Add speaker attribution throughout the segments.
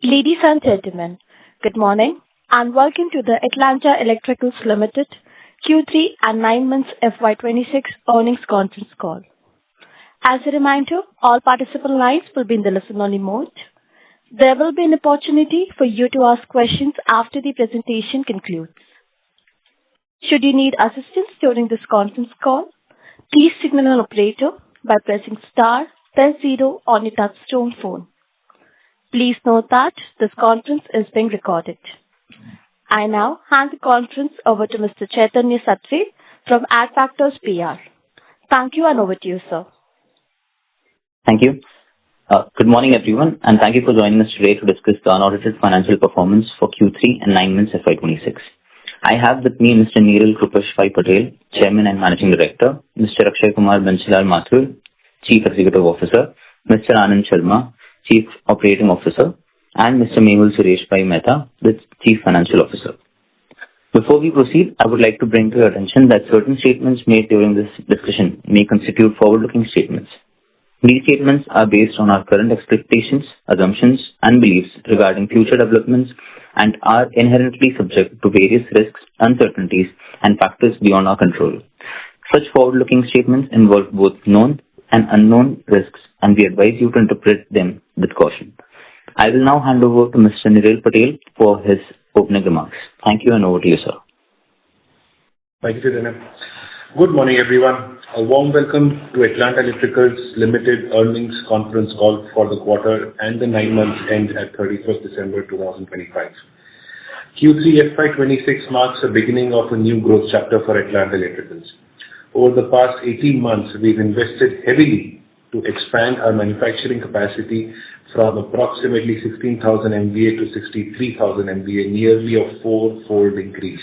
Speaker 1: Ladies and gentlemen, good morning and welcome to the Atlanta Electricals Limited Q3 and 9 months FY26 earnings conference call. As a reminder, all participant lines will be in the listen-only mode. There will be an opportunity for you to ask questions after the presentation concludes. Should you need assistance during this conference call, please signal an operator by pressing star then 0 on your touchtone phone. Please note that this conference is being recorded. I now hand the conference over to Mr. Chaitanya Satri from Adfactors PR. Thank you and over to you, sir.
Speaker 2: Thank you. Good morning, everyone, and thank you for joining us today to discuss the unaudited financial performance for Q3 and 9 months FY26. I have with me Mr. Neeral Krupashbhai Patel, Chairman and Managing Director, Mr. Akshay Kumar Bansal Mathur, Chief Executive Officer, Mr. Anand Sharma, Chief Operating Officer, and Mr. Mehul Sureshbhai Mehta, the Chief Financial Officer. Before we proceed, I would like to bring to your attention that certain statements made during this discussion may constitute forward-looking statements. These statements are based on our current expectations, assumptions, and beliefs regarding future developments and are inherently subject to various risks, uncertainties, and factors beyond our control. Such forward-looking statements involve both known and unknown risks, and we advise you to interpret them with caution. I will now hand over to Mr. Neeral Patel for his opening remarks. Thank you and over to you, sir.
Speaker 3: Thank you, Chaitanya. Good morning, everyone. A warm welcome to Atlanta Electricals Limited earnings conference call for the quarter and the 9 months end at 31st December 2025. Q3 FY26 marks the beginning of a new growth chapter for Atlanta Electricals. Over the past 18 months, we've invested heavily to expand our manufacturing capacity from approximately 16,000 MVA to 63,000 MVA, nearly a four-fold increase.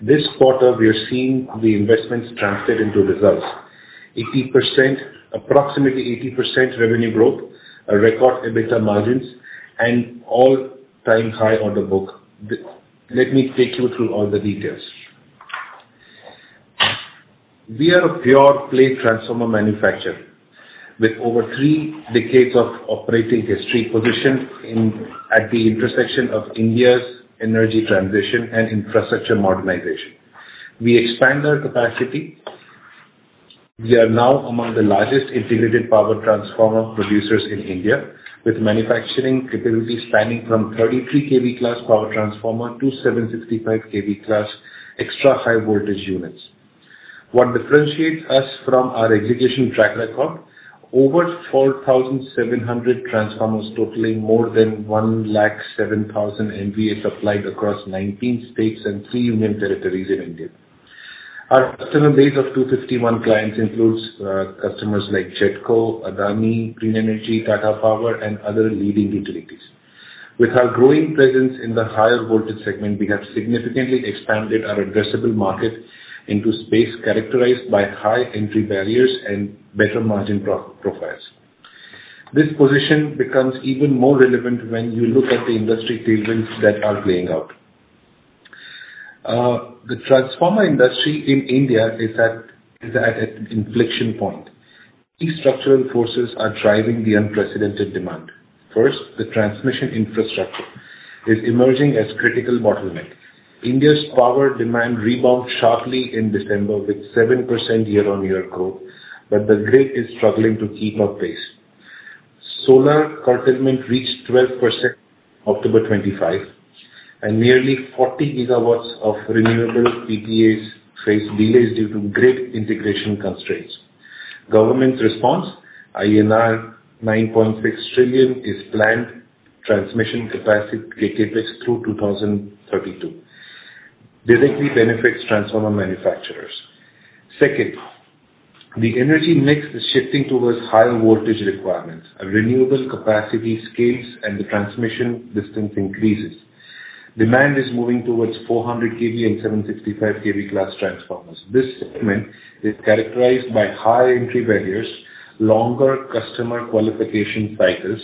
Speaker 3: This quarter, we are seeing the investments translate into results. Approximately 80% revenue growth, a record EBITDA margins, and all-time high order book. Let me take you through all the details. We are a pure play transformer manufacturer with over 3 decades of operating history positioned at the intersection of India's energy transition and infrastructure modernization. We expand our capacity. We are now among the largest integrated power transformer producers in India, with manufacturing capabilities spanning from 33 kV class power transformer to 765 kV class extra high voltage units. What differentiates us from our execution track record? Over 4,700 transformers totaling more than 107,000 MVA supplied across 19 states and 3 union territories in India. Our customer base of 251 clients includes customers like Jetco, Adani, Green Energy, Tata Power, and other leading utilities. With our growing presence in the higher voltage segment, we have significantly expanded our addressable market into space characterized by high entry barriers and better margin profiles. This position becomes even more relevant when you look at the industry tailwinds that are playing out. The transformer industry in India is at an inflection point. These structural forces are driving the unprecedented demand. First, the transmission infrastructure is emerging as critical bottleneck. India's power demand rebounded sharply in December with 7% year-on-year growth, but the grid is struggling to keep up pace. Solar curtailment reached 12% October 25, and nearly 40 gigawatts of renewable PPAs face delays due to grid integration constraints. Government's response, INR 9.6 trillion is planned transmission capacity capex through 2032. Directly benefits transformer manufacturers. Second, the energy mix is shifting towards higher voltage requirements. A renewable capacity scales and the transmission distance increases. Demand is moving towards 400 kV and 765 kV class transformers. This segment is characterized by high entry barriers, longer customer qualification cycles,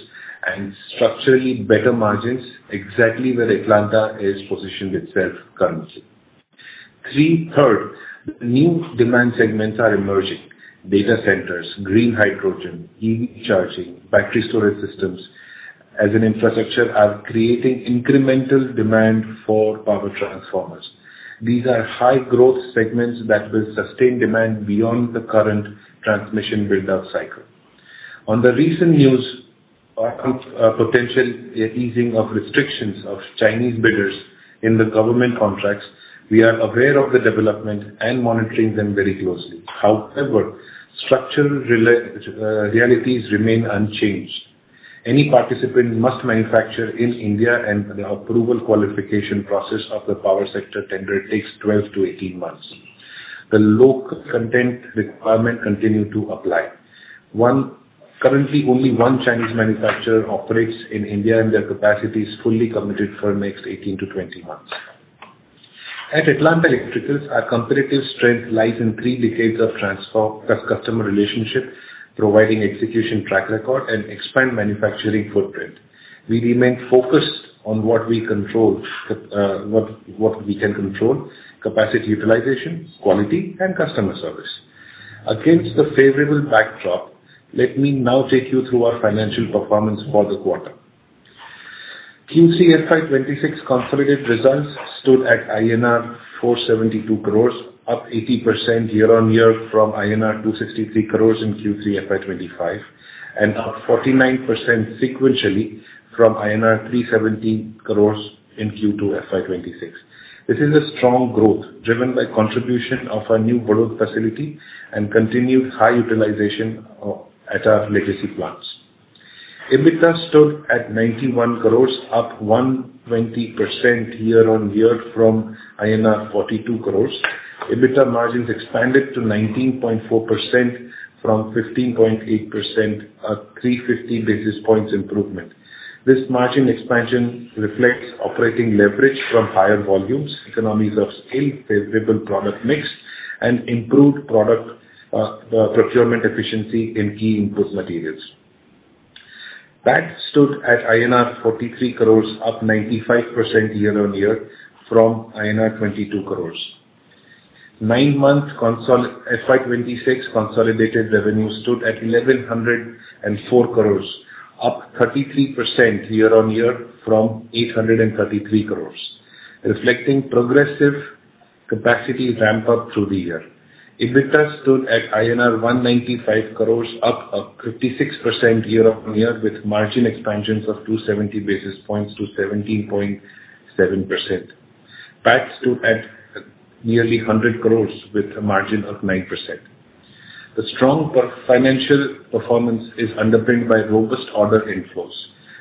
Speaker 3: and structurally better margins, exactly where Atlanta is positioned itself currently. Third, new demand segments are emerging. Data centers, green hydrogen, EV charging, battery storage systems, as an infrastructure are creating incremental demand for power transformers. These are high growth segments that will sustain demand beyond the current transmission build-out cycle. On the recent news around potential easing of restrictions of Chinese bidders in the government contracts, we are aware of the development and monitoring them very closely. However, structural realities remain unchanged. Any participant must manufacture in India, and the approval qualification process of the power sector tender takes 12 to 18 months. The local content requirement continue to apply. Currently, only one Chinese manufacturer operates in India, and their capacity is fully committed for next 18 to 20 months. At Atlanta Electricals, our competitive strength lies in 3 decades of customer relationship, providing execution track record, and expand manufacturing footprint. We remain focused on what we control, what we can control: capacity utilization, quality, and customer service. Against the favorable backdrop, let me now take you through our financial performance for the quarter. Q3 FY26 consolidated results stood at INR 472 crores, up 80% year-on-year from INR 263 crores in Q3 FY25, and up 49% sequentially from INR 370 crores in Q2 FY26. This is a strong growth driven by contribution of our new Vadodara facility and continued high utilization at our legacy plants. EBITDA stood at 91 crores, up 120% year-on-year from INR 42 crores. EBITDA margins expanded to 19.4% from 15.8%, a 350 basis points improvement. This margin expansion reflects operating leverage from higher volumes, economies of scale, favorable product mix, and improved product procurement efficiency in key input materials. PAT stood at INR 43 crores, up 95% year-on-year from INR 22 crores. 9-month FY26 consolidated revenue stood at 1,104 crores, up 33% year-on-year from 833 crores, reflecting progressive capacity ramp-up through the year. EBITDA stood at INR 195 crores, up 56% year-on-year, with margin expansions of 270 basis points to 17.7%. PAT stood at nearly 100 crores with a margin of 9%. The strong financial performance is underpinned by robust order inflows.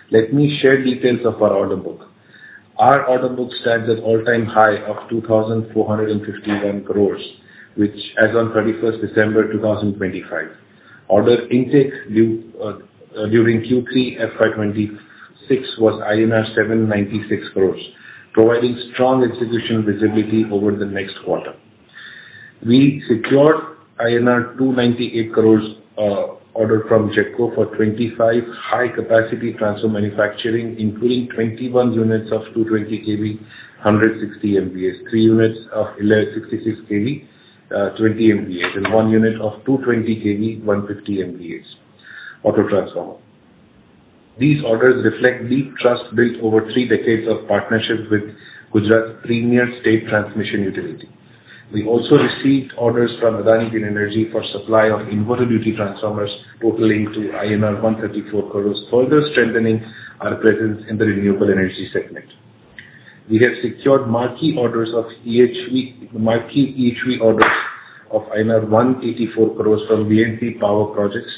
Speaker 3: Let me share details of our order book. Our order book stands at all-time high of 2,451 crores, which as on 31st December 2025. Order intake during Q3 FY26 was INR 796 crores, providing strong execution visibility over the next quarter. We secured INR 298 crores order from JETCO for 25 high-capacity transformer manufacturing, including 21 units of 220 kV, 160 MVA, 3 units of 66 kV, 20 MVA, and 1 unit of 220 kV, 150 MVA auto transformer. These orders reflect deep trust built over 3 decades of partnership with Gujarat's premier state transmission utility. We also received orders from Adani Green Energy for supply of inverter duty transformers totaling to INR 134 crores, further strengthening our presence in the renewable energy segment. We have secured marquee orders of EHV orders of INR 184 crores from BNC Power Projects,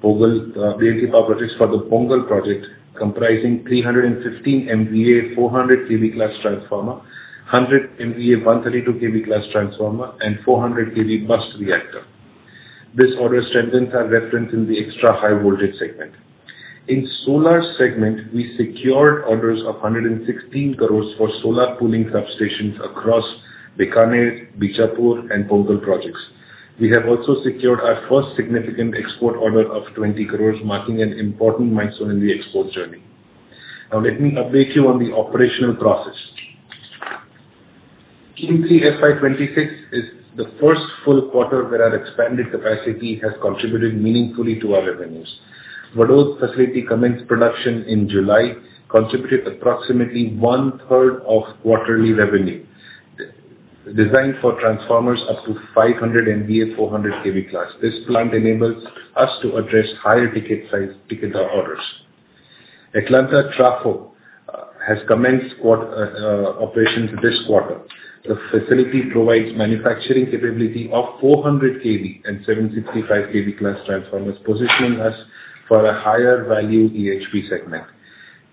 Speaker 3: BNC Power Projects for the Pongal project, comprising 315 MVA 400 kV class transformer, 100 MVA 132 kV class transformer, and 400 kV bus reactor. This order strengthens our reference in the extra high voltage segment. In solar segment, we secured orders of 116 crores for solar pooling substations across Bikaner, Bichapur, and Pongal projects. We have also secured our first significant export order of 20 crores, marking an important milestone in the export journey. Now let me update you on the operational process. Q3 FY26 is the first full quarter where our expanded capacity has contributed meaningfully to our revenues. Vadod facility commenced production in July, contributed approximately one-third of quarterly revenue, designed for transformers up to 500 MVA 400 kV class. This plant enables us to address higher ticket orders. Atlanta Trafo has commenced operations this quarter. The facility provides manufacturing capability of 400 kV and 765 kV class transformers, positioning us for a higher value EHV segment.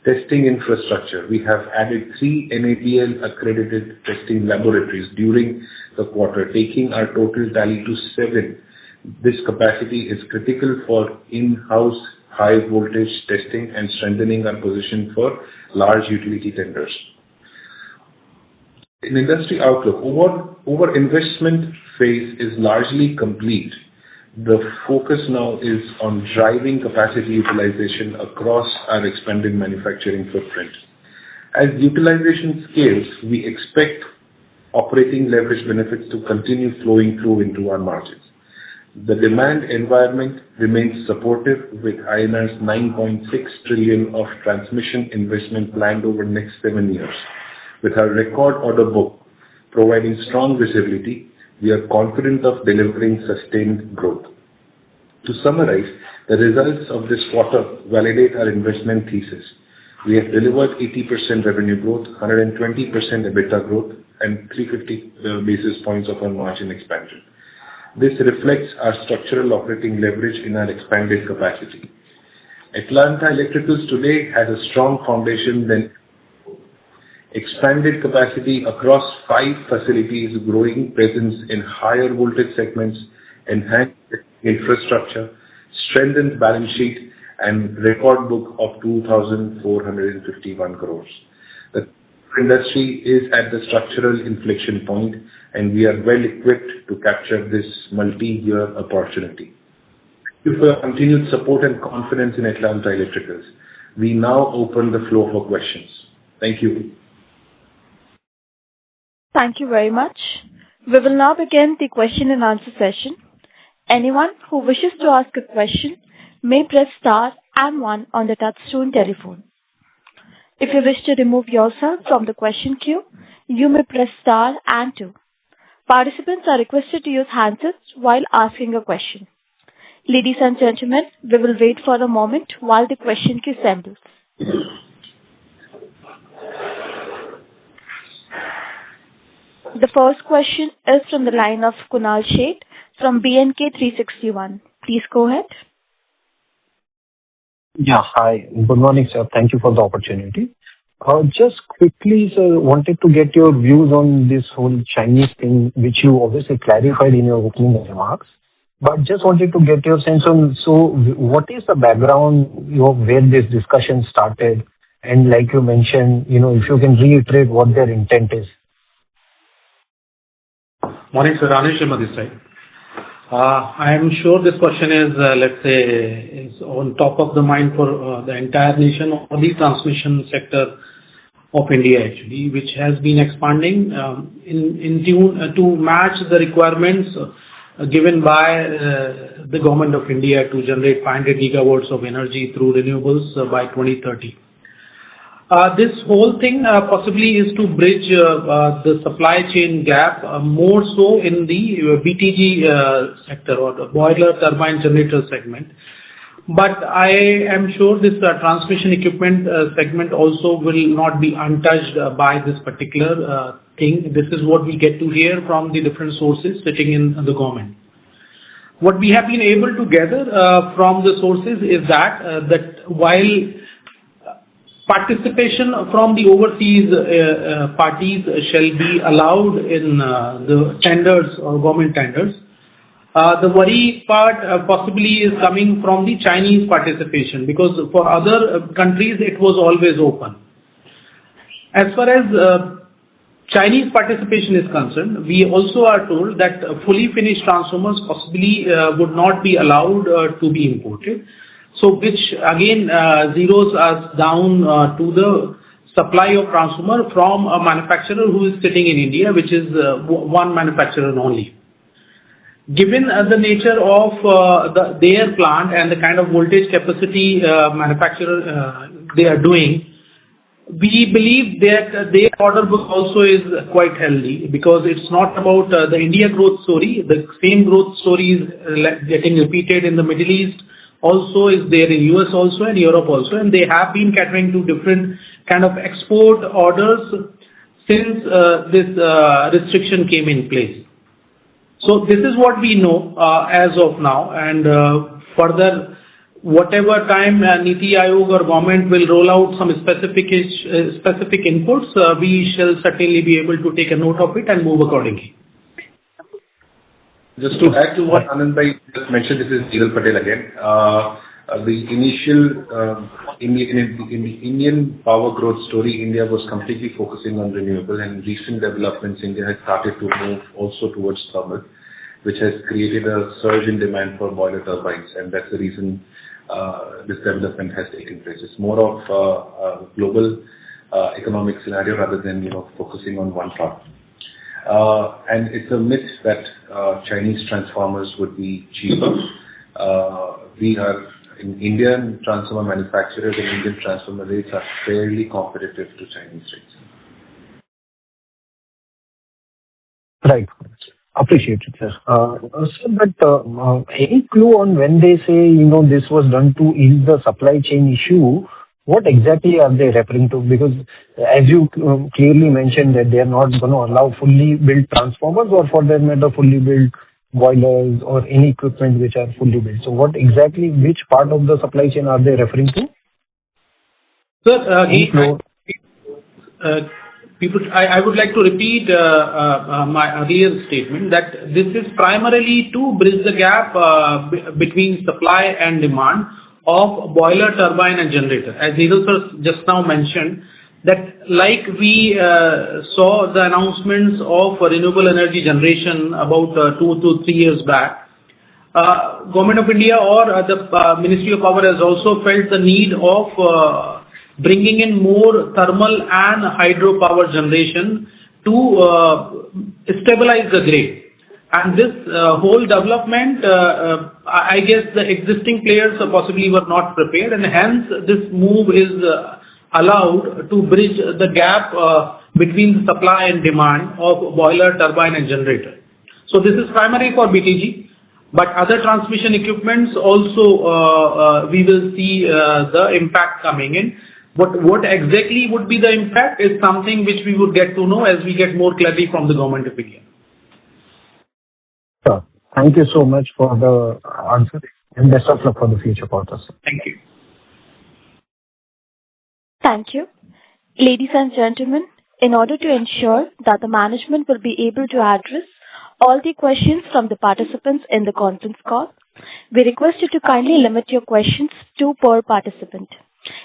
Speaker 3: Testing infrastructure. We have added 3 NABL accredited testing laboratories during the quarter, taking our total tally to 7. This capacity is critical for in-house high voltage testing and strengthening our position for large utility tenders. In industry outlook, over investment phase is largely complete. The focus now is on driving capacity utilization across our expanded manufacturing footprint. As utilization scales, we expect operating leverage benefits to continue flowing through into our margins. The demand environment remains supportive with INR 9.6 trillion of transmission investment planned over the next 7 years. With our record order book providing strong visibility, we are confident of delivering sustained growth. To summarize, the results of this quarter validate our investment thesis. We have delivered 80% revenue growth, 120% EBITDA growth, and 350 basis points of our margin expansion. This reflects our structural operating leverage in our expanded capacity. Atlanta Electricals today has a strong foundation, then expanded capacity across 5 facilities, growing presence in higher voltage segments, enhanced infrastructure, strengthened balance sheet, and record book of 2,451 crores. The industry is at the structural inflection point, and we are well equipped to capture this multi-year opportunity. Thank you for your continued support and confidence in Atlanta Electricals. We now open the floor for questions. Thank you.
Speaker 1: Thank you very much. We will now begin the question and answer session. Anyone who wishes to ask a question may press star and 1 on the touchtone telephone. If you wish to remove yourself from the question queue, you may press star and 2. Participants are requested to use handsets while asking a question. Ladies and gentlemen, we will wait for a moment while the question queue assembles. The first question is from the line of Kunal Sheth from BNK 361. Please go ahead.
Speaker 4: Yeah, hi. Good morning, sir. Thank you for the opportunity. Just quickly, sir, wanted to get your views on this whole Chinese thing, which you obviously clarified in your opening remarks. But just wanted to get your sense on, so what is the background of where this discussion started? And like you mentioned, if you can reiterate what their intent is.
Speaker 5: Morning, sir. Anish this side. I am sure this question is on top of the mind for the entire nation or the transmission sector of India actually, which has been expanding in tune to match the requirements given by the government of India to generate 500 gigawatts of energy through renewables by 2030. This whole thing possibly is to bridge the supply chain gap more so in the BTG sector or the boiler turbine generator segment. But I am sure this transmission equipment segment also will not be untouched by this particular thing. This is what we get to hear from the different sources sitting in the government. What we have been able to gather from the sources is that while participation from the overseas parties shall be allowed in the tenders or government tenders, the worry part possibly is coming from the Chinese participation, because for other countries it was always open. As far as Chinese participation is concerned, we also are told that fully finished transformers possibly would not be allowed to be imported. So which again zeroes us down to the supply of transformer from a manufacturer who is sitting in India, which is one manufacturer only. Given the nature of their plant and the kind of voltage capacity manufacturer they are doing, we believe that their order book also is quite healthy, because it's not about the India growth story. The same growth story is getting repeated in the Middle East, also is there in US also and Europe also, and they have been catering to different kind of export orders since this restriction came in place. So this is what we know as of now, and further, whatever time Niti Aayog or government will roll out some specific inputs, we shall certainly be able to take a note of it and move accordingly.
Speaker 3: Just to add to what Anandbhai just mentioned, this is Neeral Patel again. The initial in the Indian power growth story, India was completely focusing on renewable, and recent developments, India has started to move also towards thermal, which has created a surge in demand for boiler turbines, and that's the reason this development has taken place. It's more of a global economic scenario rather than focusing on one part. And it's a myth that Chinese transformers would be cheaper. We are in Indian transformer manufacturers, and Indian transformer rates are fairly competitive to Chinese rates.
Speaker 4: Right. Appreciate it, sir. Sir, but any clue on when they say, this was done to ease the supply chain issue, what exactly are they referring to? Because as you clearly mentioned that they are not going to allow fully built transformers, or for that matter, fully built boilers or any equipment which are fully built. So what exactly, which part of the supply chain are they referring to?
Speaker 5: Sir, I would like to repeat my earlier statement that this is primarily to bridge the gap between supply and demand of boiler, turbine and generator. As Neeral sir just now mentioned, that like we saw the announcements of renewable energy generation about 2 to 3 years back, Government of India or the Ministry of Power has also felt the need of bringing in more thermal and hydropower generation to stabilize the grid. And this whole development, I guess the existing players possibly were not prepared, and hence this move is allowed to bridge the gap between the supply and demand of boiler, turbine and generator. So this is primary for BTG, but other transmission equipments also we will see the impact coming in. But what exactly would be the impact is something which we would get to know as we get more clarity from the Government of India.
Speaker 4: Sure. Thank you so much for the answer, and best of luck for the future quarters.
Speaker 5: Thank you.
Speaker 1: Thank you. Ladies and gentlemen, in order to ensure that the management will be able to address all the questions from the participants in the conference call, we request you to kindly limit your questions to per participant.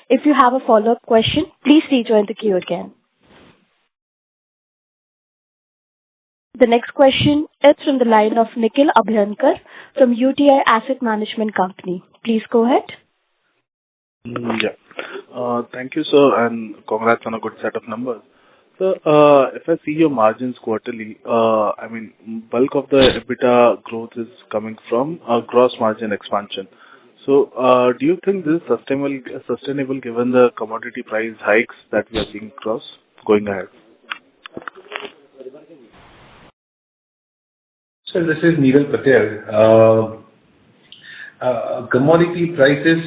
Speaker 1: If you have a follow-up question, please rejoin the queue again. The next question is from the line of Nikhil Abhyankar from UTI Asset Management Company. Please go ahead.
Speaker 6: Yeah. Thank you, sir, and congrats on a good set of numbers. So, if I see your margins quarterly, bulk of the EBITDA growth is coming from gross margin expansion. So, do you think this is sustainable given the commodity price hikes that we are seeing across going ahead?
Speaker 3: So this is Neeral Patel. Commodity prices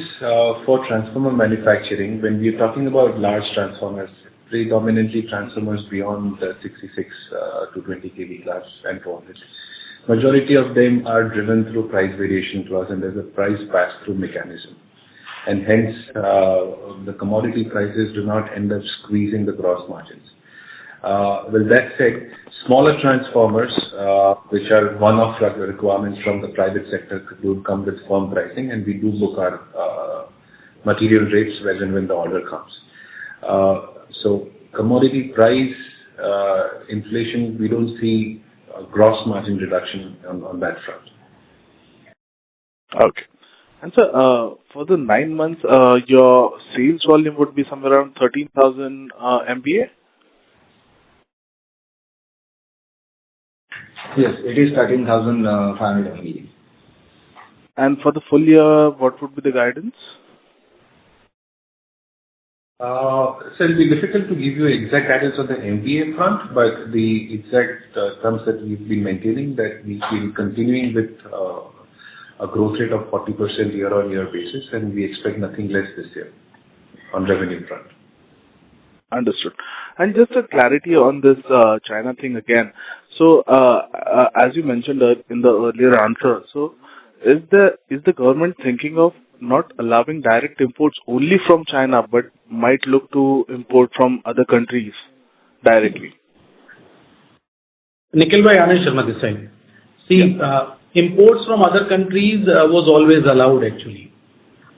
Speaker 3: for transformer manufacturing, when we are talking about large transformers, predominantly transformers beyond 66 to 20 kV class and 400. Majority of them are driven through price variation clause, and there's a price pass-through mechanism. And hence, the commodity prices do not end up squeezing the gross margins. With that said, smaller transformers, which are one-off requirements from the private sector, do come with firm pricing, and we do book our material rates when the order comes. So commodity price inflation, we don't see a gross margin reduction on that front.
Speaker 6: Okay. And so, for the 9 months, your sales volume would be somewhere around 13,000 MVA?
Speaker 7: Yes, it is 13,500 MVA.
Speaker 6: And for the full year, what would be the guidance?
Speaker 3: So it'll be difficult to give you exact guidance on the MBA front, but the exact terms that we've been maintaining, that we'll be continuing with a growth rate of 40% year-on-year basis, and we expect nothing less this year on revenue front.
Speaker 6: Understood. And just a clarity on this China thing again. So, as you mentioned in the earlier answer, so is the government thinking of not allowing direct imports only from China, but might look to import from other countries directly?
Speaker 5: Nikhil bhai, Anand Sharma this side. See, imports from other countries was always allowed actually.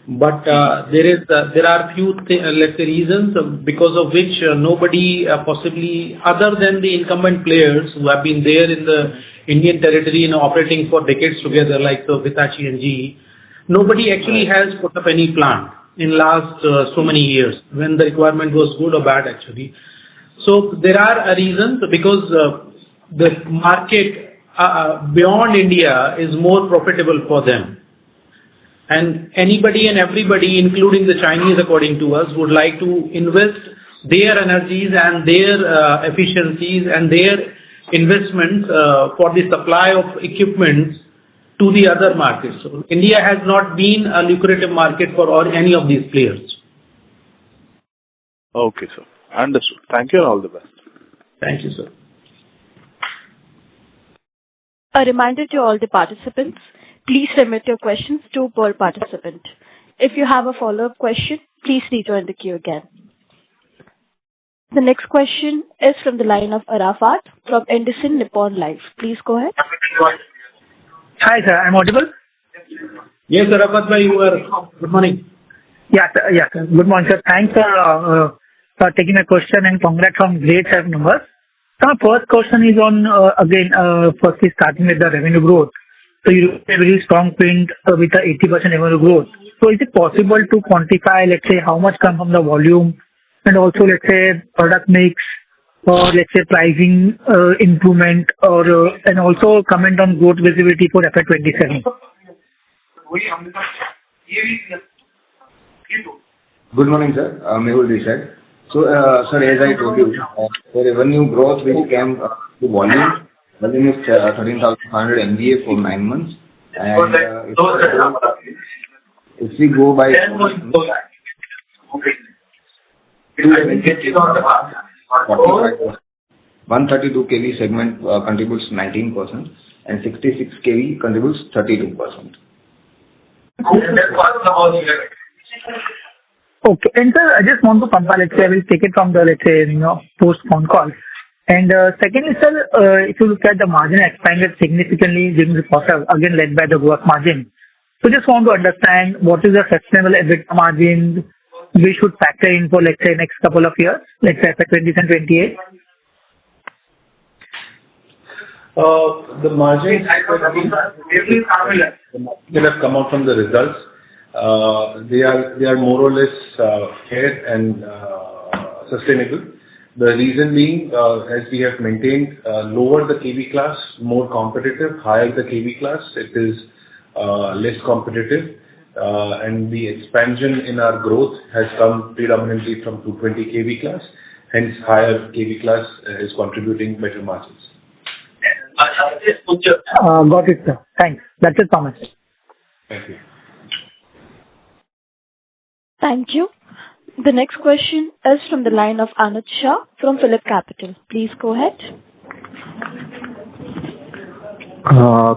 Speaker 5: But there are few let's say reasons because of which nobody possibly other than the incumbent players who have been there in the Indian territory and operating for decades together, like Hitachi and GE, nobody actually has put up any plant in last so many years when the requirement was good or bad actually. So there are reasons because the market beyond India is more profitable for them. And anybody and everybody, including the Chinese, according to us, would like to invest their energies and their efficiencies and their investments for the supply of equipment to the other markets. So India has not been a lucrative market for any of these players.
Speaker 6: Okay, sir. Understood. Thank you and all the best.
Speaker 5: Thank you, sir.
Speaker 1: A reminder to all the participants, please limit your questions to per participant. If you have a follow-up question, please rejoin the queue again. The next question is from the line of Arafat from Edison Nippon Life. Please go ahead.
Speaker 8: Hi, sir. I'm audible?
Speaker 5: Yes, Arafat bhai, you are. Good morning.
Speaker 8: Yeah, sir. Yeah, sir. Good morning, sir. Thanks for taking my question and congrats on great set of numbers. So my first question is on, firstly starting with the revenue growth. So you have a very strong print with the 80% revenue growth. So is it possible to quantify, let's say, how much comes from the volume and also, let's say, product mix or, let's say, pricing improvement or and also comment on growth visibility for FY27?
Speaker 7: Good morning, sir. Mehul this side. So, sir, as I told you, the revenue growth which came to volume. Volume is 13,500 MVA for 9 months. And if we go by 132 kV segment contributes 19% and 66 kV contributes 32%.
Speaker 8: Okay. And sir, I just want to compare, let's say, I will take it from the, let's say, post Concall. And secondly, sir, if you look at the margin expanded significantly during the quarter, again led by the gross margin. So just want to understand what is the sustainable EBITDA margin we should factor in for, let's say, next couple of years, let's say FY27 and 28.
Speaker 3: The margins that have come out from the results, they are more or less fair and sustainable. The reason being, as we have maintained, lower the KV class, more competitive, higher the KV class, it is less competitive. And the expansion in our growth has come predominantly from 220 kV class, hence higher kV class is contributing better margins.
Speaker 8: Got it, sir. Thanks. That's it, Thomas.
Speaker 3: Thank you.
Speaker 1: Thank you. The next question is from the line of Anuj Shah from Phillip Capital. Please go ahead.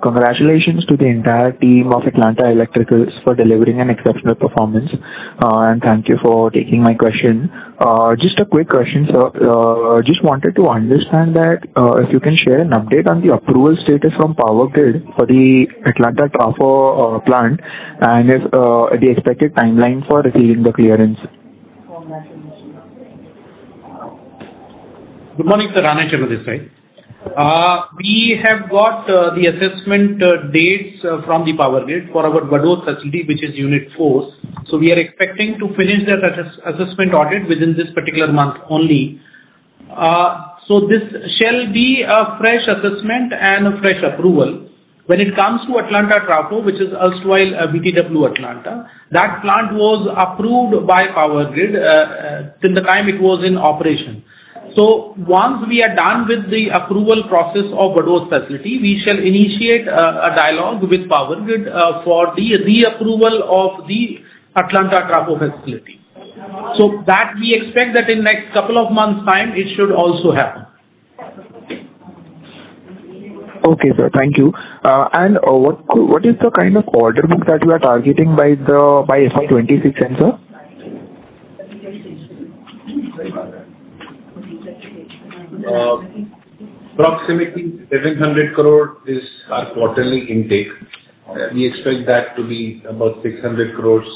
Speaker 9: Congratulations to the entire team of Atlanta Electricals for delivering an exceptional performance, and thank you for taking my question. Just a quick question, sir. Just wanted to understand that if you can share an update on the approval status from Power Grid for the Atlanta Trafo plant and if the expected timeline for receiving the clearance.
Speaker 5: Good morning, sir. Anand Sharma this side. We have got the assessment dates from the Power Grid for our Vadod facility, which is Unit 4. So we are expecting to finish that assessment audit within this particular month only. So this shall be a fresh assessment and a fresh approval. When it comes to Atlanta Trafo, which is erstwhile BTW Atlanta, that plant was approved by Power Grid till the time it was in operation. So once we are done with the approval process of Vadod's facility, we shall initiate a dialogue with Power Grid for the reapproval of the Atlanta Trafo facility. So that we expect that in next couple of months' time, it should also happen.
Speaker 9: Okay, sir. Thank you. And what is the kind of order book that you are targeting by FY26 end, sir?
Speaker 3: Approximately 700 crore is our quarterly intake. We expect that to be about 600 crores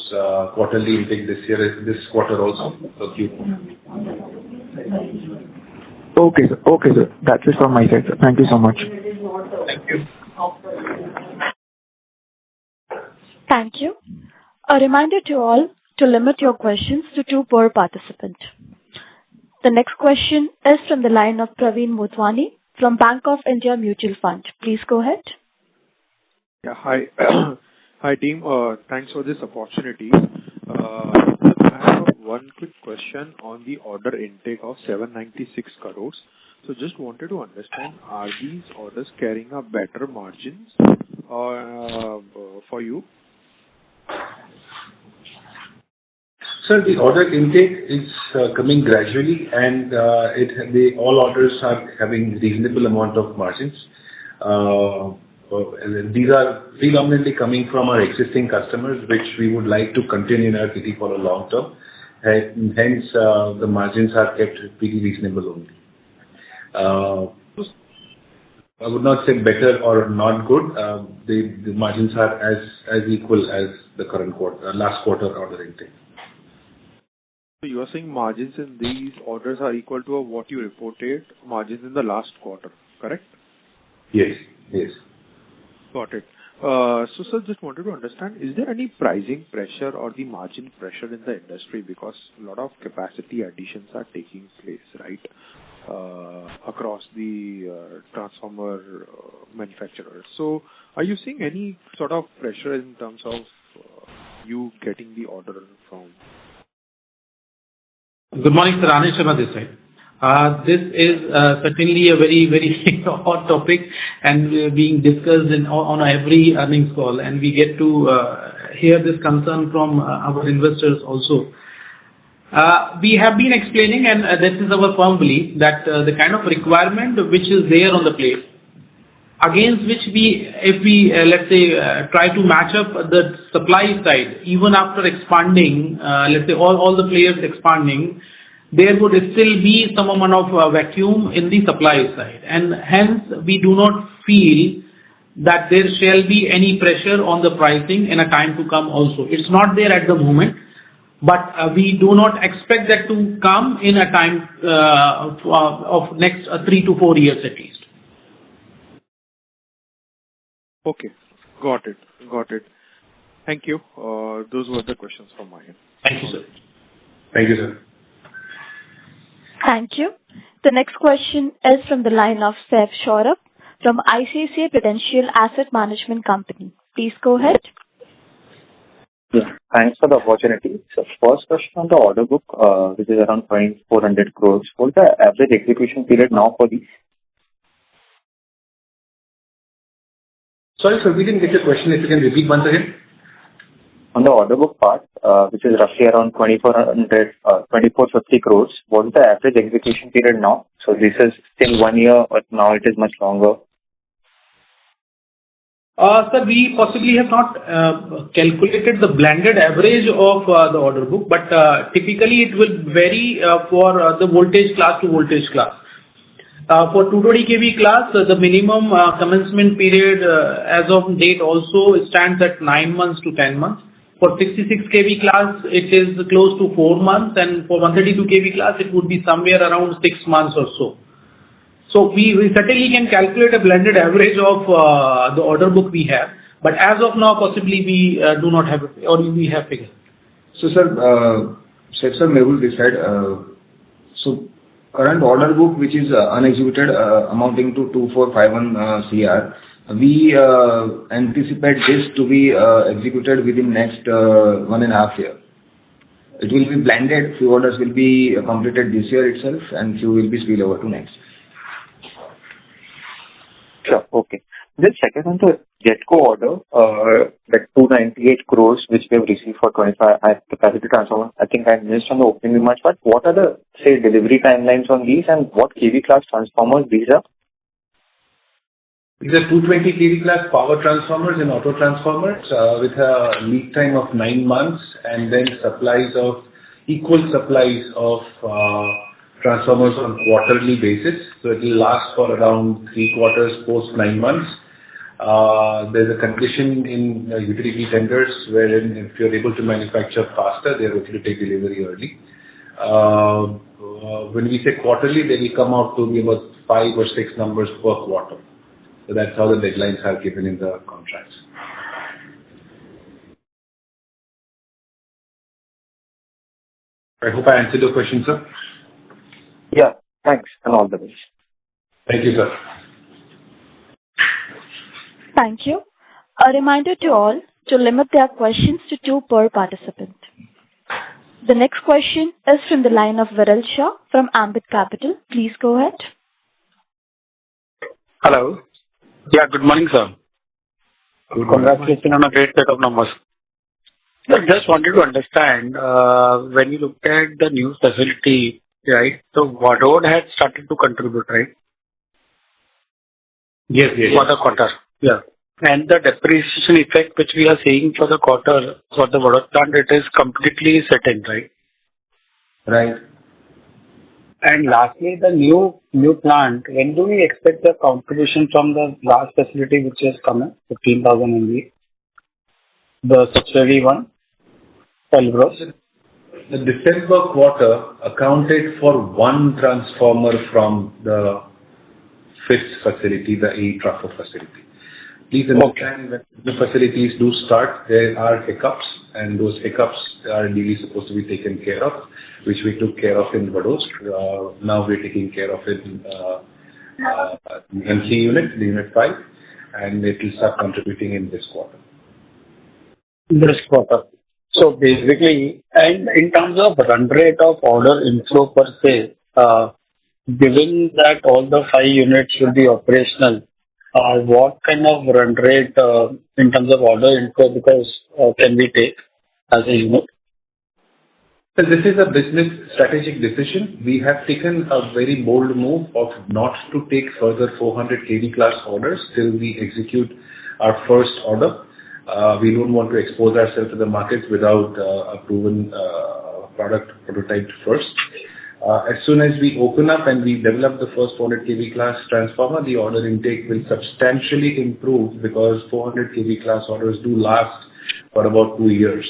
Speaker 3: quarterly intake this quarter also.
Speaker 9: Okay, sir. Okay, sir. That's it from my side, sir. Thank you so much.
Speaker 3: Thank you.
Speaker 1: Thank you. A reminder to all to limit your questions to 2 per participant. The next question is from the line of Praveen Motwani from Bank of India Mutual Fund. Please go ahead.
Speaker 10: Yeah, hi. Hi, team. Thanks for this opportunity. I have one quick question on the order intake of 796 crores. So just wanted to understand, are these orders carrying a better margins for you?
Speaker 3: Sir, the order intake is coming gradually, and all orders are having reasonable amount of margins. These are predominantly coming from our existing customers, which we would like to continue in our kitty for a long term. Hence, the margins are kept pretty reasonable only. I would not say better or not good. The margins are as equal as the current quarter, last quarter order intake.
Speaker 10: So you are saying margins in these orders are equal to what you reported margins in the last quarter, correct?
Speaker 3: Yes. Yes.
Speaker 10: Got it. So, sir, just wanted to understand, is there any pricing pressure or the margin pressure in the industry, because a lot of capacity additions are taking place, right, across the transformer manufacturers. So, are you seeing any sort of pressure in terms of you getting the order from?
Speaker 5: Good morning, sir. Anish Sharma this side. This is certainly a very, very hot topic and being discussed on every earnings call, and we get to hear this concern from our investors also. We have been explaining, and this is our firm belief, that the kind of requirement which is there on the plate, against which if we let's say try to match up the supply side, even after expanding, let's say all the players expanding, there would still be some amount of vacuum in the supply side, and hence we do not feel that there shall be any pressure on the pricing in a time to come also. It's not there at the moment, but we do not expect that to come in a time of next 3 to 4 years at least.
Speaker 10: Okay, got it. Thank you. Those were the questions from my end.
Speaker 5: Thank you, sir.
Speaker 3: Thank you, sir.
Speaker 1: Thank you. The next question is from the line of Saif Shaurab from ICICI Prudential Asset Management Company. Please go ahead.
Speaker 11: Yeah, thanks for the opportunity. So first question on the order book, which is around 2,400 crores. What's the average execution period now for these?
Speaker 3: Sorry, sir, we didn't get your question. If you can repeat once again.
Speaker 11: On the order book part, which is roughly around 2,450 crores, what is the average execution period now? So this is still 1 year, but now it is much longer.
Speaker 5: Sir, we possibly have not calculated the blended average of the order book, but typically it will vary for the voltage class to voltage class. For 220 kV class, the minimum commencement period as of date also stands at 9 months to 10 months. For 66 kV class, it is close to 4 months, and for 132 kV class, it would be somewhere around 6 months or so. So we certainly can calculate a blended average of the order book we have, but as of now, possibly we do not have, or we have figures.
Speaker 7: So, sir, Mehul this side. So current order book, which is unexecuted, amounting to 2,451 crore, we anticipate this to be executed within next 1.5 year. It will be blended. Few orders will be completed this year itself, and few will be spill over to next.
Speaker 11: Sure. Okay. Just second on the Jetco order, that 298 crores which we have received for 25 high capacity transformers. I think I missed on the opening remarks, but what are the, say, delivery timelines on these and what KV class transformers these are?
Speaker 3: These are 220 kV class power transformers and auto transformers with a lead time of 9 months, and then equal supplies of transformers on quarterly basis. So it will last for around 3 quarters post 9 months. There's a condition in utility tenders wherein if you're able to manufacture faster, they're okay to take delivery early. When we say quarterly, they will come out to be about 5 or 6 numbers per quarter. So that's how the deadlines are given in the contracts. I hope I answered your question, sir.
Speaker 11: Yeah, thanks and all the best.
Speaker 3: Thank you, sir.
Speaker 1: Thank you. A reminder to all to limit their questions to 2 per participant. The next question is from the line of Viral Shah from Ambit Capital. Please go ahead.
Speaker 12: Hello. Yeah, good morning, sir. Congratulations on a great set of numbers. I just wanted to understand, when you look at the new facility, right, so Vadod had started to contribute, right?
Speaker 3: Yes.
Speaker 12: For the quarter. Yeah. And the depreciation effect which we are seeing for the quarter for the Vadod plant, it is completely set in, right?
Speaker 3: Right.
Speaker 12: And lastly, the new plant, when do we expect the contribution from the last facility which is coming, 15,000 MVA? The subsidiary one, Elbros?
Speaker 3: The December quarter accounted for 1 transformer from the 5th facility, the A Traffo facility. Please understand when the facilities do start, there are hiccups, and those hiccups are really supposed to be taken care of, which we took care of in Vadod. Now we're taking care of it in NC unit, the unit 5, and it will start contributing in this quarter.
Speaker 12: This quarter. So basically, and in terms of run rate of order inflow per se, given that all the 5 units will be operational, what kind of run rate in terms of order inflow can we take as a unit?
Speaker 3: So this is a business strategic decision. We have taken a very bold move of not to take further 400 kV class orders till we execute our first order. We don't want to expose ourselves to the market without a proven product prototype first. As soon as we open up and we develop the first 400 kV class transformer, the order intake will substantially improve because 400 kV class orders do last for about 2 years.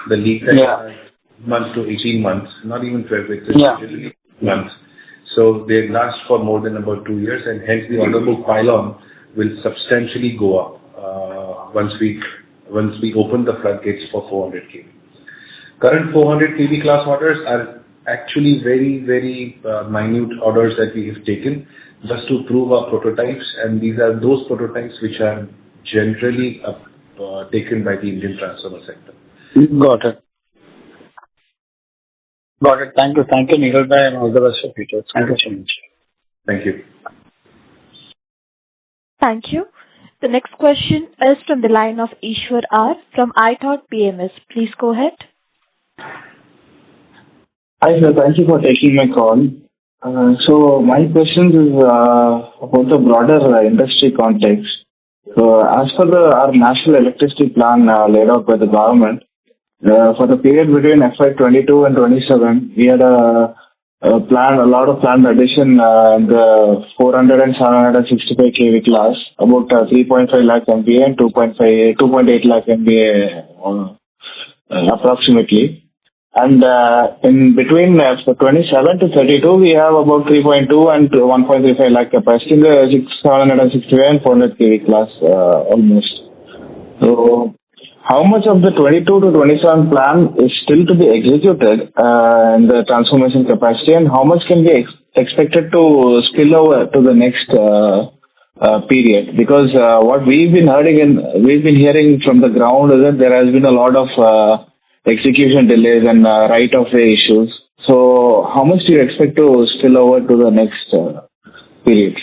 Speaker 3: The lead time is months to 18 months, not even 12 weeks, usually months. So they last for more than about 2 years, and hence the order book pylon will substantially go up once we open the floodgates for 400 kV. Current 400 kV class orders are actually very, very minute orders that we have taken just to prove our prototypes, and these are those prototypes which are generally taken by the Indian transformer sector.
Speaker 12: Got it. Thank you. Thank you, Nehal bhai, and all the best for future. Thank you so much.
Speaker 3: Thank you.
Speaker 1: Thank you. The next question is from the line of Ishwar R. from iThought PMS. Please go ahead.
Speaker 13: Hi, sir. Thank you for taking my call. So my question is about the broader industry context. So as per our national electricity plan laid out by the government, for the period between FY22 and 27, we had a lot of planned addition in the 400 and 765 kV class, about 3.5 lakh MVA and 2.8 lakh MVA approximately. And in between 27 to 32, we have about 3.2 and 1.35 lakh capacity in the 765 and 400 kV class almost. So how much of the 22 to 27 plan is still to be executed in the transformation capacity, and how much can be expected to spill over to the next period? Because what we've been hearing from the ground is that there has been a lot of execution delays and right-of-way issues. So how much do you expect to spill over to the next period?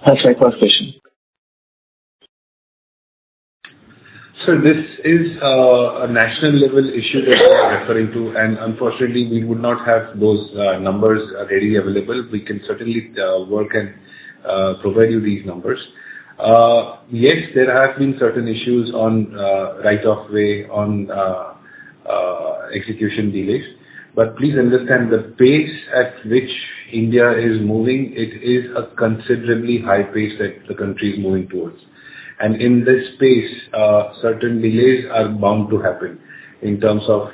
Speaker 13: That's my first question.
Speaker 3: So this is a national level issue that we are referring to, and unfortunately we would not have those numbers readily available. We can certainly work and provide you these numbers. Yes, there have been certain issues on right-of-way, on execution delays, but please understand the pace at which India is moving, it is a considerably high pace that the country is moving towards. And in this space, certain delays are bound to happen in terms of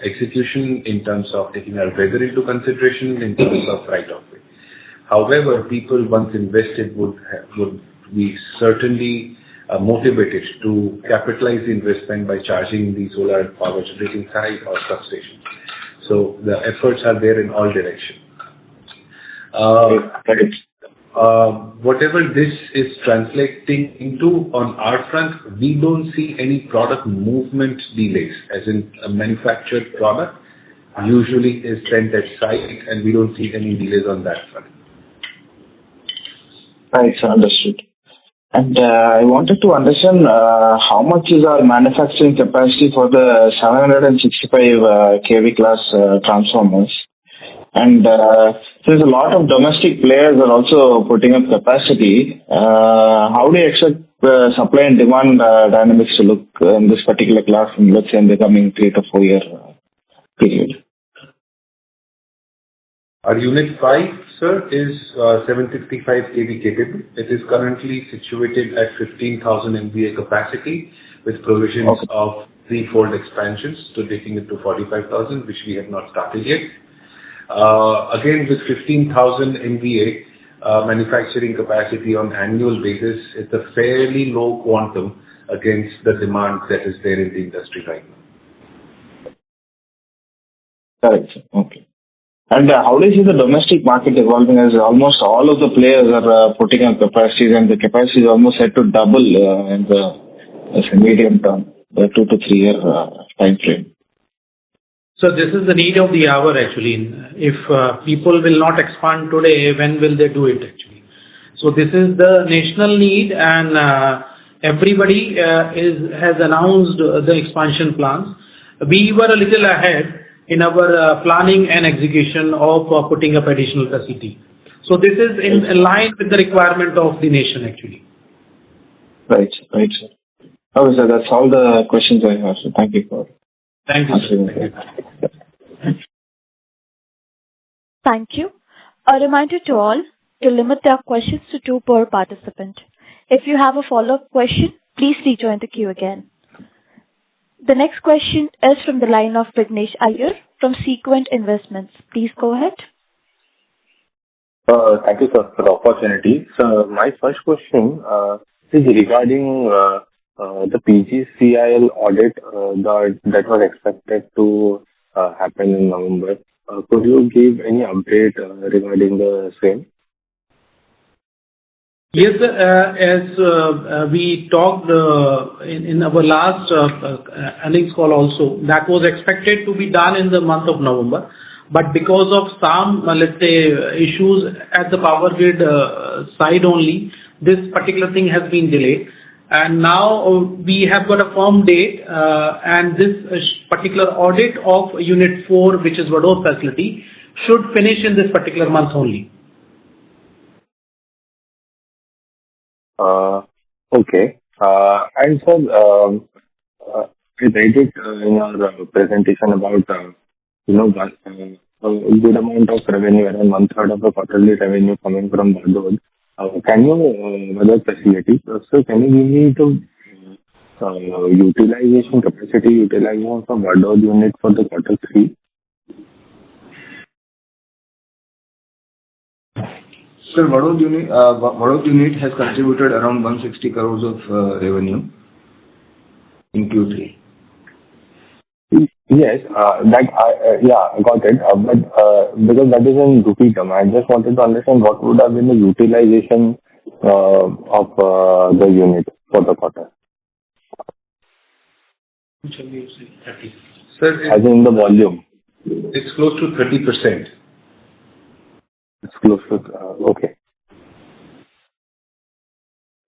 Speaker 3: execution, in terms of taking our weather into consideration, in terms of right-of-way. However, people once invested would be certainly motivated to capitalize the investment by charging the solar power generating side or substation. So the efforts are there in all directions. Whatever this is translating into on our front, we don't see any product movement delays, as in a manufactured product usually is sent at site, and we don't see any delays on that front.
Speaker 13: Right, so understood. And I wanted to understand how much is our manufacturing capacity for the 765 kV class transformers. And there's a lot of domestic players are also putting up capacity. How do you expect supply and demand dynamics to look in this particular class in, let's say, in the coming 3 to 4 year period?
Speaker 3: Our Unit 5, sir, is 765 kV capable. It is currently situated at 15,000 MVA capacity with provisions of threefold expansions to taking it to 45,000, which we have not started yet. Again, with 15,000 MVA manufacturing capacity on annual basis, it's a fairly low quantum against the demand that is there in the industry right now.
Speaker 13: Correct. Okay. And how do you see the domestic market evolving, as almost all of the players are putting up capacities, and the capacity is almost set to double in the medium term, the 2 to 3 year time frame?
Speaker 5: So this is the need of the hour actually. If people will not expand today, when will they do it actually? So this is the national need, and everybody has announced the expansion plans. We were a little ahead in our planning and execution of putting up additional capacity. So this is in line with the requirement of the nation actually.
Speaker 13: Right, right, sir. Okay, sir, that's all the questions I have. So thank you for answering.
Speaker 1: Thank you. A reminder to all to limit their questions to 2 per participant. If you have a follow-up question, please rejoin the queue again. The next question is from the line of Vignesh Iyer from Sequent Investments. Please go ahead.
Speaker 14: Thank you, sir, for the opportunity. So my first question is regarding the PGCIL audit that was expected to happen in November. Could you give any update regarding the same?
Speaker 5: Yes, as we talked in our last earnings call also, that was expected to be done in the month of November. But because of some, let's say, issues at the power grid side only, this particular thing has been delayed. And now we have got a firm date, and this particular audit of Unit 4, which is Vadod facility, should finish in this particular month only.
Speaker 14: Okay. And so, I read it in your presentation about, a good amount of revenue, around 1/3 of the quarterly revenue coming from Vadod. Can you, Vadod facility, so can you give me the capacity utilization from Vadod unit for the quarter 3?
Speaker 7: Sir, Vadod unit has contributed around 160 crores of revenue in Q3.
Speaker 14: Yes, I got it. But because that is in rupee term, I just wanted to understand what would have been the utilization of the unit for the quarter.
Speaker 3: Sir,
Speaker 14: As in the volume.
Speaker 3: it's close to 30%.
Speaker 14: It's close to, okay.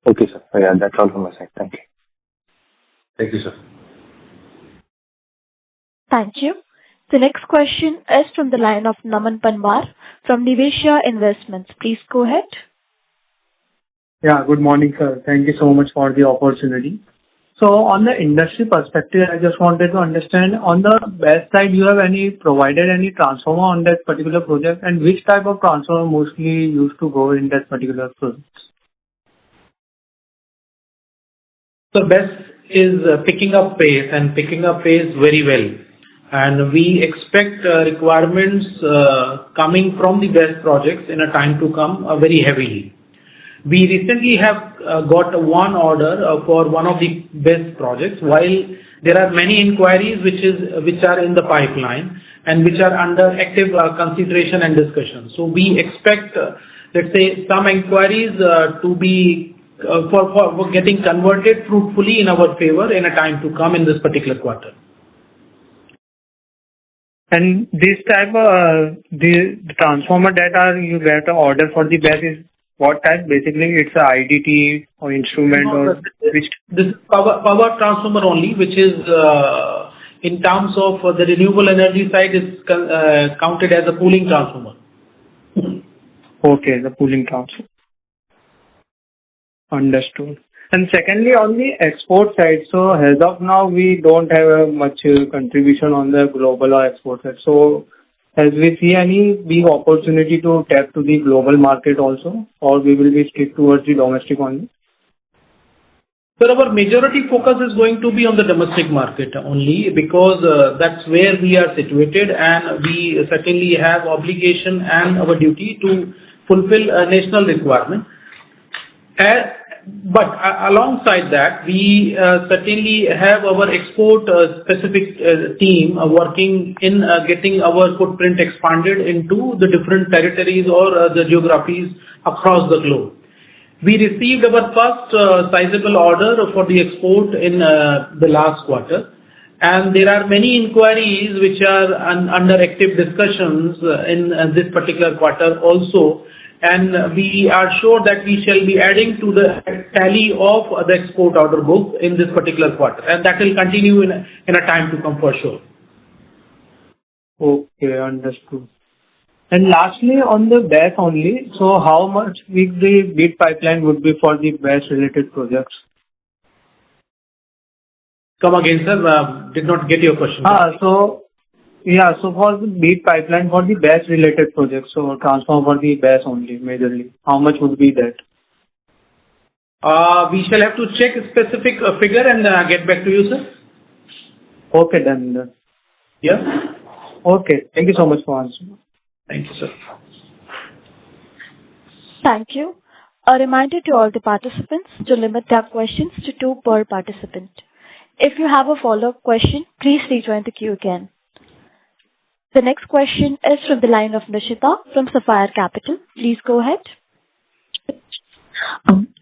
Speaker 14: Okay, sir. Yeah, that's all from my side. Thank you.
Speaker 3: Thank you, sir.
Speaker 1: Thank you. The next question is from the line of Naman Panwar from Niveshaay Investments. Please go ahead.
Speaker 15: Yeah, good morning, sir. Thank you so much for the opportunity. So on the industry perspective, I just wanted to understand, on the BESS side, you have provided any transformer on that particular project, and which type of transformer mostly used to go in that particular project?
Speaker 5: So BESS is picking up pace very well. And we expect requirements coming from the BESS projects in a time to come very heavily. We recently have got one order for one of the BESS projects, while there are many inquiries which are in the pipeline and which are under active consideration and discussion. So we expect, let's say, some inquiries to be for getting converted fruitfully in our favor in a time to come in this particular quarter.
Speaker 15: And this type of the transformer that you get an order for the BESS is what type? Basically, it's a IDT or instrument or which?
Speaker 5: This is power transformer only, which is in terms of the renewable energy side is counted as a pooling transformer.
Speaker 15: Okay, the pooling transformer. Understood. And secondly, on the export side, so as of now, we don't have much contribution on the global or export side. So as we see any big opportunity to tap to the global market also, or we will be strict towards the domestic only?
Speaker 5: So our majority focus is going to be on the domestic market only, because that's where we are situated, and we certainly have obligation and our duty to fulfill a national requirement. But alongside that, we certainly have our export specific team working in getting our footprint expanded into the different territories or the geographies across the globe. We received our first sizable order for the export in the last quarter, and there are many inquiries which are under active discussions in this particular quarter also. And we are sure that we shall be adding to the tally of the export order book in this particular quarter, and that will continue in a time to come for sure.
Speaker 15: Okay, understood. And lastly, on the BESS only, so how much big the bid pipeline would be for the BESS related projects?
Speaker 5: Come again, sir. Did not get your question.
Speaker 15: So for the bid pipeline for the BESS related projects, so transform for the BESS only majorly, how much would be that?
Speaker 5: We shall have to check a specific figure and get back to you, sir.
Speaker 15: Okay, then.
Speaker 5: Yeah.
Speaker 15: Okay. Thank you so much for answering.
Speaker 5: Thank you, sir.
Speaker 1: Thank you. A reminder to all the participants to limit their questions to 2 per participant. If you have a follow-up question, please rejoin the queue again. The next question is from the line of Nishita from Sapphire Capital. Please go ahead.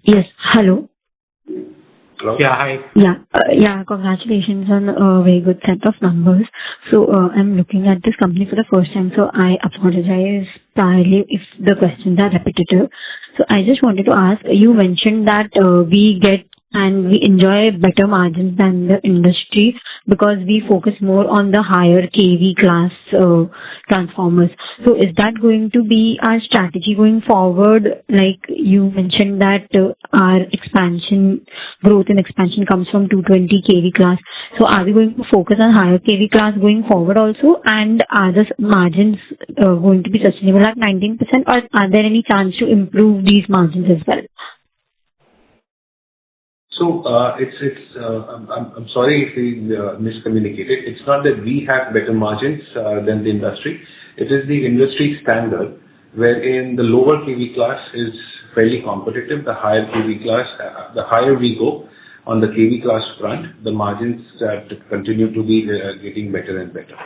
Speaker 16: Yes. Hello.
Speaker 3: Hello.
Speaker 5: Yeah. Hi.
Speaker 16: Yeah. Congratulations on a very good set of numbers. So I'm looking at this company for the first time, so I apologize entirely if the questions are repetitive. So I just wanted to ask, you mentioned that we get and we enjoy better margins than the industry because we focus more on the higher kV class transformers. So is that going to be our strategy going forward? Like you mentioned that our growth and expansion comes from 220 kV class. So are we going to focus on higher kV class going forward also? And are the margins going to be sustainable at 19%, or are there any chance to improve these margins as well?
Speaker 3: So I'm sorry if we miscommunicated. It's not that we have better margins than the industry. It is the industry standard, wherein the lower kV class is fairly competitive. The higher kV class, the higher we go, on the kV class front, the margins continue to be getting better and better.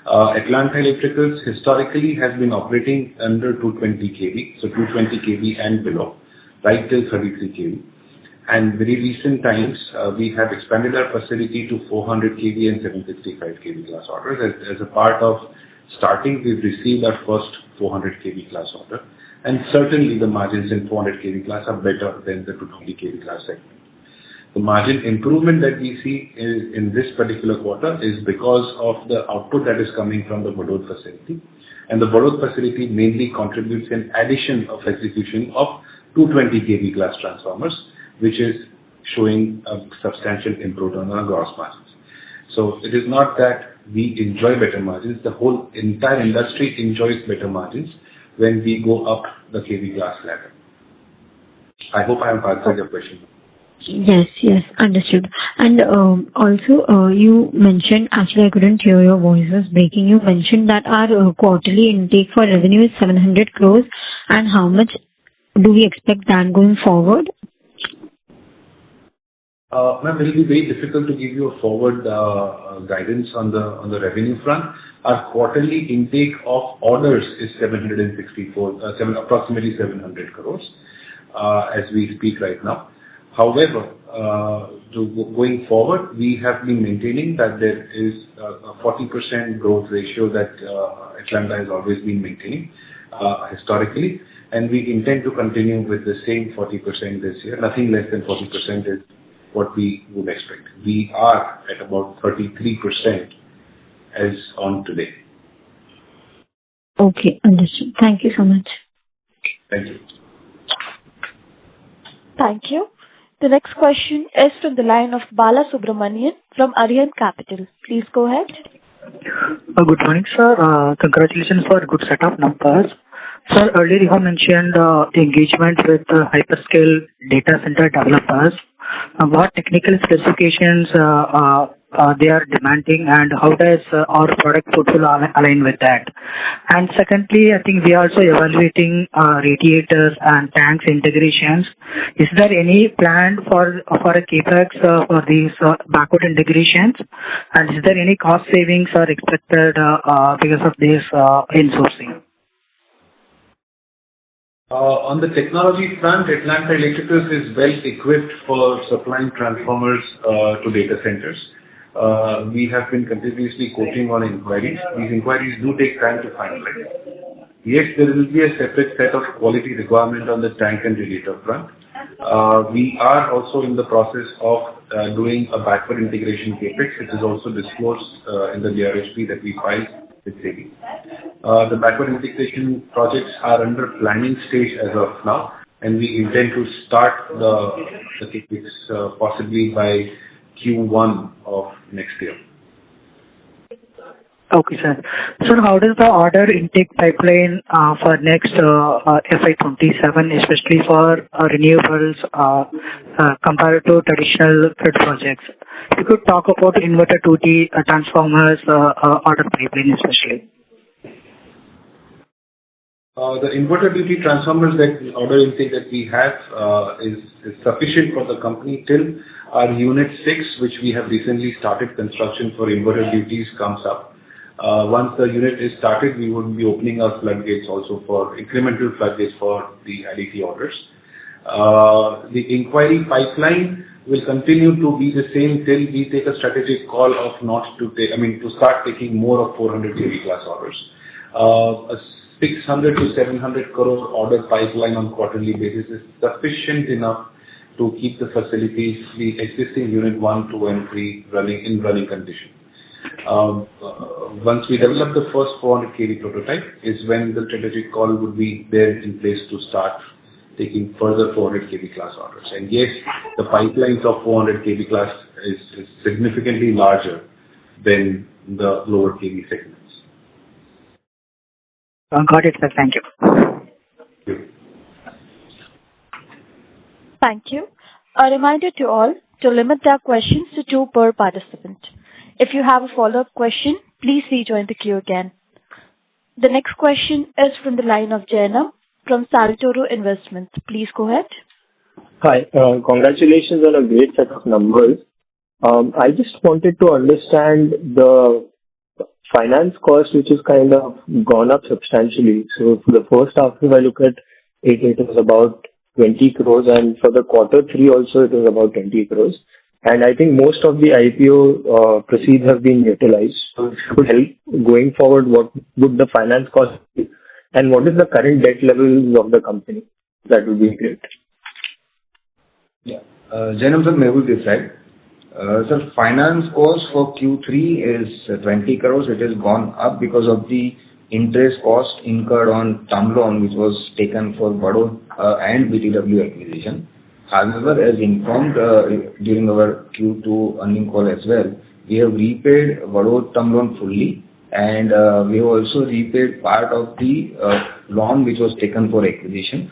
Speaker 3: Atlanta Electricals historically has been operating under 220 kV, so 220 kV and below, right till 33 kV. And very recent times, we have expanded our facility to 400 kV and 765 kV class orders. As a part of starting, we've received our first 400 kV class order. And certainly the margins in 400 kV class are better than the 220 kV class segment. The margin improvement that we see in this particular quarter is because of the output that is coming from the Vadod facility. And the Vadod facility mainly contributes an addition of execution of 220 kV class transformers, which is showing a substantial improvement on our gross margins. So it is not that we enjoy better margins. The whole entire industry enjoys better margins when we go up the kV class ladder. I hope I have answered your question.
Speaker 16: Yes, understood. And also, you mentioned, actually I couldn't hear, your voice was breaking. You mentioned that our quarterly intake for revenue is 700 crores, and how much do we expect that going forward?
Speaker 3: Ma'am, it will be very difficult to give you a forward guidance on the revenue front. Our quarterly intake of orders is approximately 700 crores as we speak right now. However, going forward, we have been maintaining that there is a 40% growth ratio that Atlanta has always been maintaining historically, and we intend to continue with the same 40% this year. Nothing less than 40% is what we would expect. We are at about 33% as on today.
Speaker 16: Okay, understood. Thank you so much.
Speaker 3: Thank you.
Speaker 1: Thank you. The next question is from the line of Bala Subramanian from Arihant Capital. Please go ahead.
Speaker 8: Good morning, sir. Congratulations for a good set of numbers. Sir, earlier you have mentioned engagement with hyperscale data center developers. What technical specifications they are demanding, and how does our product portfolio align with that? And secondly, I think we are also evaluating radiators and tanks integrations. Is there any plan for a capex for these backward integrations? And is there any cost savings are expected because of this insourcing?
Speaker 3: On the technology front, Atlanta Electricals is well equipped for supplying transformers to data centers. We have been continuously quoting on inquiries. These inquiries do take time to finalize. Yes, there will be a separate set of quality requirement on the tank and radiator front. We are also in the process of doing a backward integration capex. It is also disclosed in the DRHP that we filed with SEBI. The backward integration projects are under planning stage as of now, and we intend to start the capex possibly by Q1 of next year.
Speaker 8: Okay, sir. So how does the order intake pipeline for next FY27, especially for renewables, compared to traditional grid projects? If you could talk about inverter duty transformers order pipeline especially.
Speaker 3: The inverter duty transformers that order intake that we have is sufficient for the company till our unit 6, which we have recently started construction for inverter duties, comes up. Once the unit is started, we would be opening our floodgates also for incremental floodgates for the additive orders. The inquiry pipeline will continue to be the same till we take a strategic call of not to take, to start taking more of 400 kV class orders. A 600 to 700 crore order pipeline on quarterly basis is sufficient enough to keep the facilities, the existing unit 1, 2, and 3 running condition. Once we develop the first 400 kV prototype is when the strategic call would be there in place to start taking further 400 kV class orders. And yes, the pipelines of 400 kV class is significantly larger than the lower kV segments.
Speaker 8: Got it, sir. Thank you.
Speaker 3: Thank you.
Speaker 1: Thank you. A reminder to all to limit their questions to 2 per participant. If you have a follow-up question, please rejoin the queue again. The next question is from the line of Jainam from Saltoro Investments. Please go ahead.
Speaker 14: Hi. Congratulations on a great set of numbers. I just wanted to understand the finance cost, which has kind of gone up substantially. So for the first half, if I look at it, it was about 20 crores, and for the quarter three also, it was about 20 crores. And I think most of the IPO proceeds have been utilized. So if you could help going forward, what would the finance cost be, and what is the current debt levels of the company? That would be great.
Speaker 7: Yeah. Jainam sir, Mehul this side. Sir, finance cost for Q3 is 20 crores. It has gone up because of the interest cost incurred on term loan, which was taken for Vadod and BTW acquisition. However, as informed during our Q2 earning call as well, we have repaid Vadod term loan fully, and we have also repaid part of the loan which was taken for acquisition.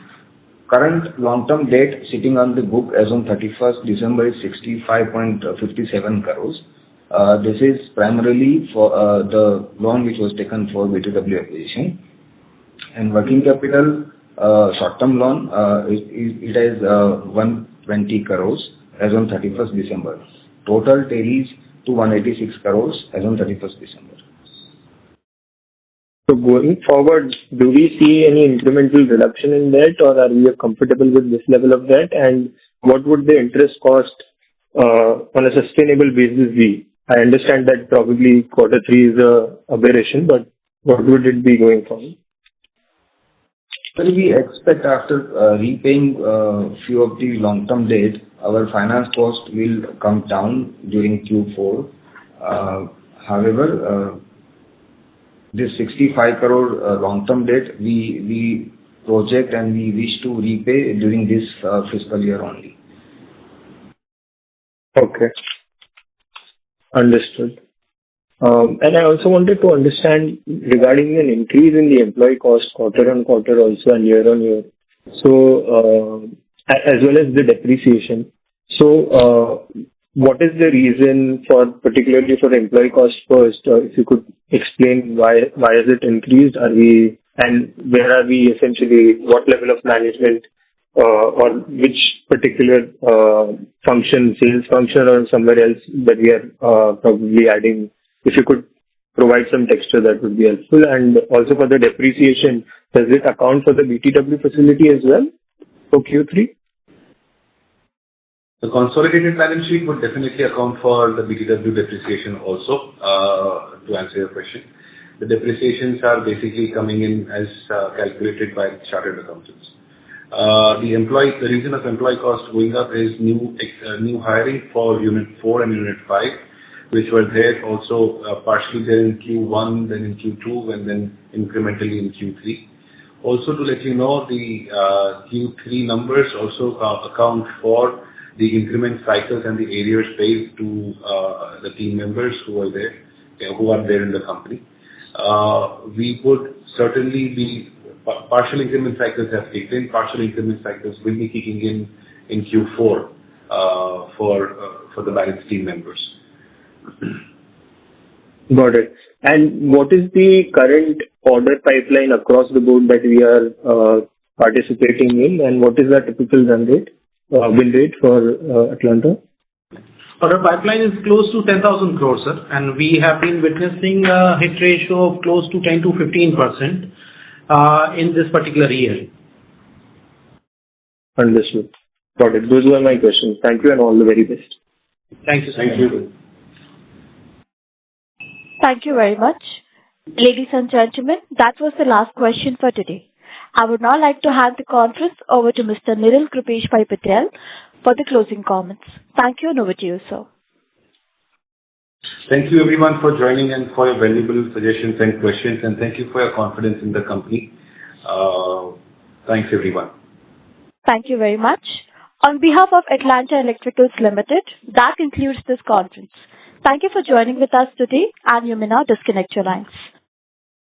Speaker 7: Current long-term debt sitting on the book as on 31st December is 65.57 crores. This is primarily for the loan which was taken for BTW acquisition. And working capital short-term loan, it is 120 crores as on 31st December. Total tallies to 186 crores as on 31st December.
Speaker 14: So going forward, do we see any incremental reduction in debt, or are we comfortable with this level of debt? And what would the interest cost on a sustainable basis be? I understand that probably quarter three is a aberration, but what would it be going forward?
Speaker 7: Well, we expect after repaying few of the long-term debt, our finance cost will come down during Q4. However, this 65 crore long-term debt we project and we wish to repay during this fiscal year only.
Speaker 14: Okay. Understood. And I also wanted to understand regarding an increase in the employee cost quarter on quarter also and year on year. So, as well as the depreciation. So, what is the reason for, particularly for employee cost first? If you could explain why has it increased? And where are we essentially? What level of management or which particular function, sales function or somewhere else that we are probably adding? If you could provide some texture, that would be helpful. And also for the depreciation, does it account for the BTW facility as well for Q3?
Speaker 3: The consolidated balance sheet would definitely account for the BTW depreciation also, to answer your question. The depreciations are basically coming in as calculated by chartered accountants. The reason of employee cost going up is new hiring for Unit 4 and Unit 5, which were there also partially there in Q1, then in Q2, and then incrementally in Q3. Also to let you know, the Q3 numbers also account for the increment cycles and the arrears paid to the team members who are there in the company. We would certainly be partial increment cycles have kicked in. Partial increment cycles will be kicking in Q4 for the balance team members.
Speaker 14: Got it. And what is the current order pipeline across the board that we are participating in, and what is the typical win rate for Atlanta?
Speaker 5: Our pipeline is close to 10,000 crores, sir, and we have been witnessing a hit ratio of close to 10 to 15% in this particular year.
Speaker 14: Understood. Got it. Those were my questions. Thank you and all the very best.
Speaker 5: Thank you, sir.
Speaker 3: Thank you.
Speaker 1: Thank you very much. Ladies and gentlemen, that was the last question for today. I would now like to hand the conference over to Mr. Niril Krupesh Patel for the closing comments. Thank you, and over to you, sir.
Speaker 3: Thank you everyone for joining and for your valuable suggestions and questions, and thank you for your confidence in the company. Thanks everyone.
Speaker 1: Thank you very much. On behalf of Atlanta Electricals Limited, that concludes this conference. Thank you for joining with us today, and you may now disconnect your lines.